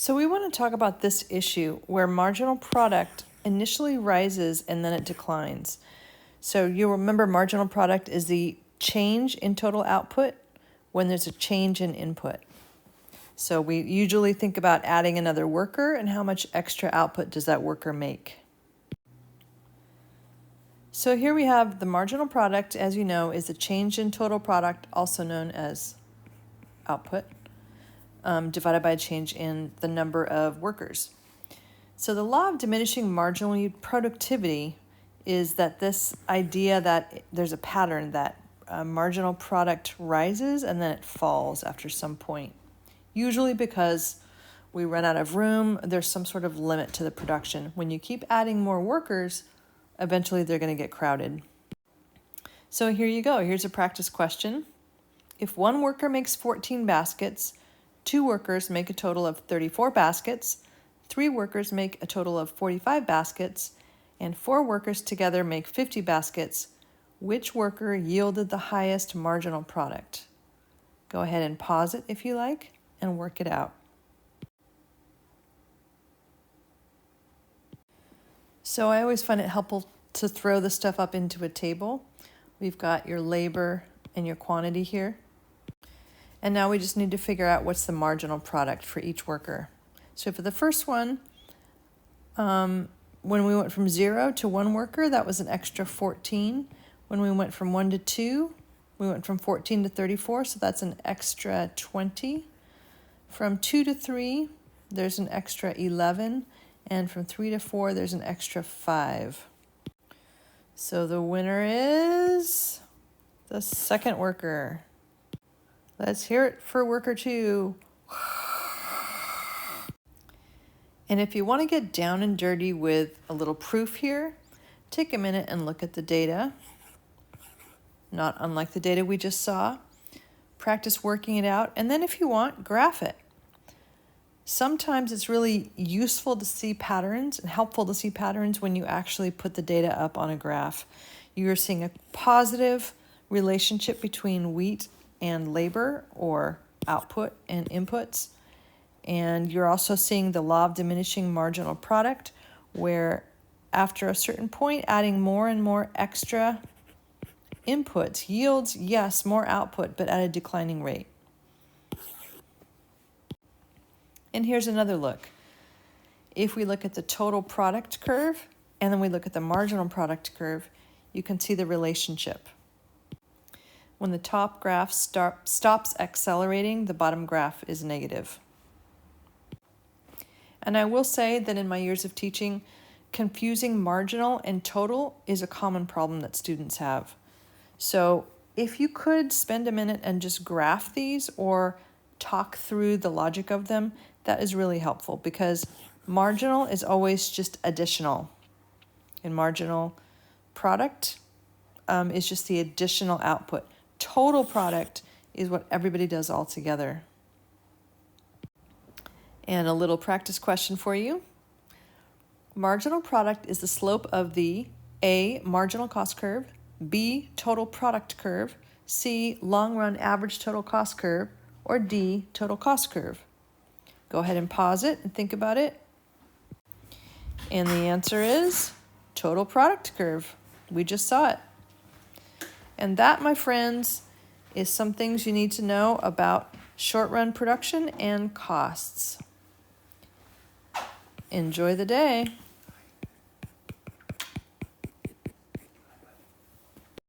So we want to talk about this issue where marginal product initially rises and then it declines. So you'll remember marginal product is the change in total output when there's a change in input. So we usually think about adding another worker and how much extra output does that worker make. So here we have the marginal product, as you know, is a change in total product, also known as output, divided by a change in the number of workers. So the law of diminishing marginal productivity is that this idea that there's a pattern that marginal product rises and then it falls after some point. Usually because we run out of room, there's some sort of limit to the production. When you keep adding more workers, eventually they're going to get crowded. So here you go. Here's a practice question. If one worker makes 14 baskets, 2 workers make a total of 34 baskets, 3 workers make a total of 45 baskets, and 4 workers together make 50 baskets, which worker yielded the highest marginal product? Go ahead and pause it if you like and work it out. So I always find it helpful to throw the stuff up into a table. We've got your labor and your quantity here. And now we just need to figure out what's the marginal product for each worker. So for the first one, when we went from 0 to 1 worker, that was an extra 14. When we went from 1 to 2, we went from 14 to 34, so that's an extra 20. From 2 to 3, there's an extra 11. And from 3 to 4, there's an extra 5. So the winner is the second worker. Let's hear it for worker 2. And if you want to get down and dirty with a little proof here, take a minute and look at the data. Not unlike the data we just saw. Practice working it out, and then if you want, graph it. Sometimes it's really useful to see patterns and helpful to see patterns when you actually put the data up on a graph. You're seeing a positive relationship between wheat and labor, or output and inputs. And you're also seeing the law of diminishing marginal product, where after a certain point, adding more and more extra inputs yields, yes, more output, but at a declining rate. And here's another look. If we look at the total product curve, and then we look at the marginal product curve, you can see the relationship. When the top graph stops accelerating, the bottom graph is negative. And I will say that in my years of teaching, confusing marginal and total is a common problem that students have. So if you could spend a minute and just graph these or talk through the logic of them, that is really helpful, because marginal is always just additional. And marginal product is just the additional output. Total product is what everybody does all together. And a little practice question for you. Marginal product is the slope of the A, marginal cost curve, B, total product curve, C, long run average total cost curve, or D, total cost curve. Go ahead and pause it and think about it. And the answer is total product curve. We just saw it. And that, my friends, is some things you need to know about short-run production and costs. Enjoy the day.